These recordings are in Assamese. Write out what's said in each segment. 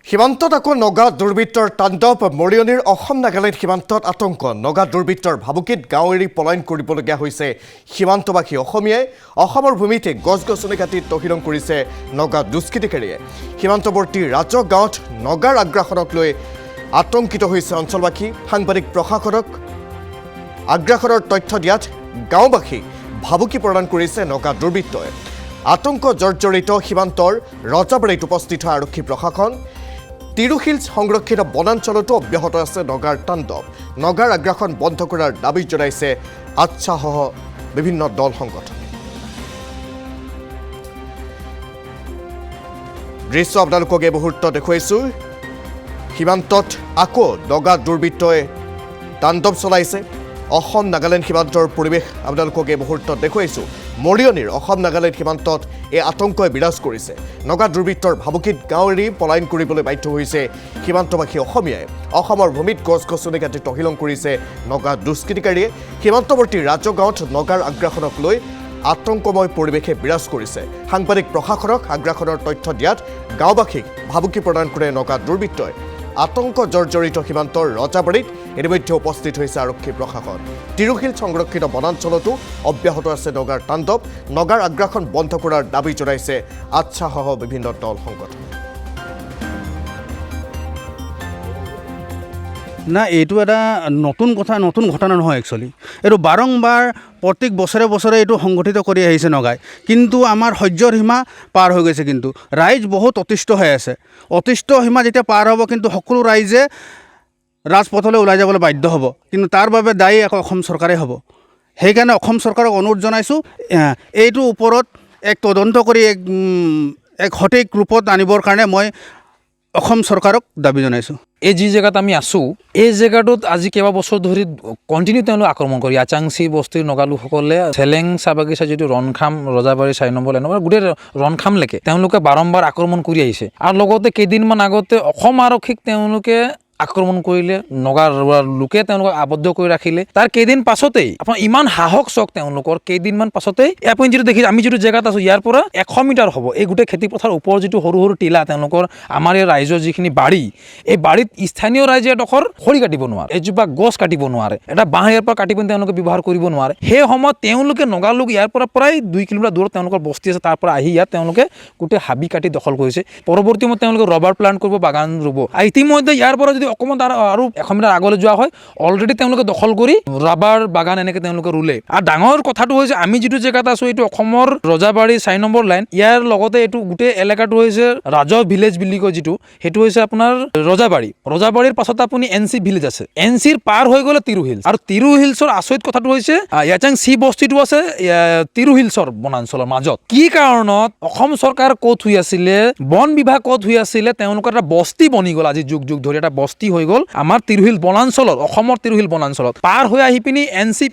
সীমান্তত আকৌ নগা দুৰ্বৃত্তৰ তাণ্ডৱ মৰিয়নিৰ অসম নাগালেণ্ড সীমান্তত আতংক নগা দুৰ্বৃত্তৰ ভাবুকিত গাঁও এৰি পলায়ন কৰিবলগীয়া হৈছে সীমান্তবাসী অসমীয়াই অসমৰ ভূমিতে গছ-গছনি কাটি তহিলং কৰিছে নগা দুষ্কৃতিকাৰীয়ে সীমান্তৱৰ্তী ৰাজহ গাঁৱত নগাৰ আগ্ৰাসনক লৈ আতংকিত হৈছে অঞ্চলবাসী সাংবাদিক প্ৰশাসনক আগ্ৰাসনৰ তথ্য দিয়াত গাঁওবাসী ভাবুকি প্ৰদান কৰিছে নগা দুৰ্বৃত্তই আতংক জৰ্জৰিত সীমান্তৰ ৰজাবাৰীত উপস্থিত হোৱা আৰক্ষী প্ৰশাসন তিৰুহিলছ সংৰক্ষিত বনাঞ্চলতো অব্যাহত আছে নগাৰ তাণ্ডৱ নগাৰ আগ্ৰাসন বন্ধ কৰাৰ দাবী জনাইছে আচ্ছাসহ বিভিন্ন দল সংগঠন দৃশ্য আপোনালোকক এই মুহূৰ্ত দেখুৱাইছোঁ সীমান্তত আকৌ নগা দুৰ্বৃত্তই তাণ্ডৱ চলাইছে অসম নাগালেণ্ড সীমান্তৰ পৰিৱেশ আপোনালোকক এই মুহূৰ্তত দেখুৱাইছোঁ মৰিয়নিৰ অসম নাগালেণ্ড সীমান্তত এই আতংকই বিৰাজ কৰিছে নগা দুৰ্বৃত্তৰ ভাবুকিত গাঁও এৰি পলায়ন কৰিবলৈ বাধ্য হৈছে সীমান্তবাসী অসমীয়াই অসমৰ ভূমিত গছ-গছনি কাটি তহিলং কৰিছে নগা দুষ্কৃতিকাৰীয়ে সীমান্তৱৰ্তী ৰাজহ গাঁৱত নগাৰ আগ্ৰাসনক লৈ আতংকময় পৰিৱেশে বিৰাজ কৰিছে সাংবাদিক প্ৰশাসনক আগ্ৰাসনৰ তথ্য দিয়াত গাঁওবাসীক ভাবুকি প্ৰদান কৰে নগা দুৰ্বৃত্তই আতংক জৰ্জৰিত সীমান্তৰ ৰজাবাৰীত ইতিমধ্যে উপস্থিত হৈছে আৰক্ষী প্ৰশাসন তিৰুহিল সংৰক্ষিত বনাঞ্চলতো অব্যাহত আছে নগাৰ তাণ্ডৱ নগাৰ আগ্ৰাসন বন্ধ কৰাৰ দাবী জনাইছে আচ্ছাসহ বিভিন্ন দল সংগঠন না এইটো এটা নতুন ঘটনা নহয় একচুৱেলি এইটো বাৰম্বাৰ প্ৰত্যেক বছৰে বছৰে এইটো সংগঠিত কৰি আহিছে নগাই কিন্তু আমাৰ সহ্যৰ সীমা পাৰ হৈ গৈছে কিন্তু ৰাইজ বহুত অতিষ্ঠ হৈ আছে অতিষ্ঠ সীমা যেতিয়া পাৰ হ'ব কিন্তু সকলো ৰাইজে ৰাজপথলৈ ওলাই যাবলৈ বাধ্য হ'ব কিন্তু তাৰ বাবে দায়ী আকৌ অসম চৰকাৰে হ'ব সেইকাৰণে অসম চৰকাৰক অনুৰোধ জনাইছোঁ এইটোৰ ওপৰত এক তদন্ত কৰি এক সঠিক ৰূপত আনিবৰ কাৰণে মই অসম চৰকাৰক দাবী জনাইছোঁ এই যি জেগাত আমি আছোঁ এই জেগাটোত আজি কেইবা বছৰ ধৰি কণ্টিনিউ তেওঁলোকে আক্ৰমণ কৰি আচাংচি বস্তিৰ নগা লোকসকলে চেলেং চাহ বাগিচা যিটো ৰণখাম ৰজাবাৰী 4 নম্বৰ লাইনৰ গোটেই ৰণখামলৈকে তেওঁলোকে বাৰম্বাৰ আক্ৰমণ কৰি আহিছে আৰু লগতে কেইদিনমান আগতে অসম আৰক্ষীক তেওঁলোকে আক্ৰমণ কৰিলে নগাৰ লোকে তেওঁলোকক আবদ্ধ কৰি ৰাখিলে তাৰ কেইদিন পাছতেই আপোনাৰ ইমান সাহস চক তেওঁলোকৰ কেইদিনমান পাছতেই আপুনি যিটো দেখিছে আমি যিটো জেগাত আছোঁ ইয়াৰ পৰা 100 মিটাৰ হ'ব এই গোটেই খেতিপথাৰ ওপৰৰ যিটো সৰু সৰু টিলা তেওঁলোকৰ আমাৰ এই ৰাইজৰ যিখিনি বাৰী এই বাৰীত স্থানীয় ৰাইজে এডোখৰ খৰি কাটিব নোৱাৰে এজোপা গছ কাটিব নোৱাৰে এটা বাঁহ ইয়াৰ পৰা কাটি পিনি তেওঁলোকে ব্যৱহাৰ কৰিব নোৱাৰে সেই সময়ত তেওঁলোকে নগালোক ইয়াৰ পৰা প্ৰায় 2 কিলোমিটাৰ দূৰত তেওঁলোকৰ বস্তি আছে তাৰ পৰা আহি ইয়াত তেওঁলোকে গোটেই হাবি কাটি দখল কৰিছে পৰৱৰ্তী সময়ত তেওঁলোকে ৰবাৰ প্লাণ্ট কৰিব বাগান ৰুব ইতিমধ্যে ইয়াৰ পৰা যদি অকণমান আৰু 100 মিটাৰ আগলৈ যোৱা হয় অলৰেডি তেওঁলোকে দখল কৰি ৰাবাৰ বাগান এনেকৈ তেওঁলোকে ৰুলে আৰু ডাঙৰ কথাটো হৈছে আমি যিটো জেগাত আছোঁ এইটো অসমৰ ৰজাবাৰী 4 নম্বৰ লাইন ইয়াৰ লগতে এইটো গোটেই এলেকাটো হৈছে ৰাজহ ভিলেজ বুলি কয় যিটো সেইটো হৈছে আপোনাৰ ৰজাবাৰীৰ পাছত আপুনি এনচি ভিলেজ আছে এনচিৰ পাৰ হৈ গ'লে তিৰুহিলছ আৰু তিৰুহিলছৰ আচৰিত কথাটো হৈছে ইয়াচাংচি বস্তিটো আছে তিৰুহিলছৰ বনাঞ্চলৰ মাজত কি কাৰণত অসম চৰকাৰ ক'ত হৈ আছিলে বন বিভাগ ক'ত হৈ আছিলে তেওঁলোকৰ এটা বস্তি বনি গ'ল আজি যুগ ধৰি এটা বস্তি হৈ গ'ল আমাৰ তিৰুহিল বনাঞ্চলত অসমৰ তিৰুহিল বনাঞ্চলত পাৰ হৈ আহি পিনি এনচি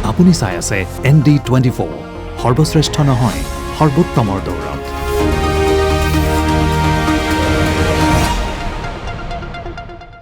আপুনি চাই আছে ND24 সৰ্বশ্ৰেষ্ঠ নহয় সৰ্বোত্তমৰ দৌৰত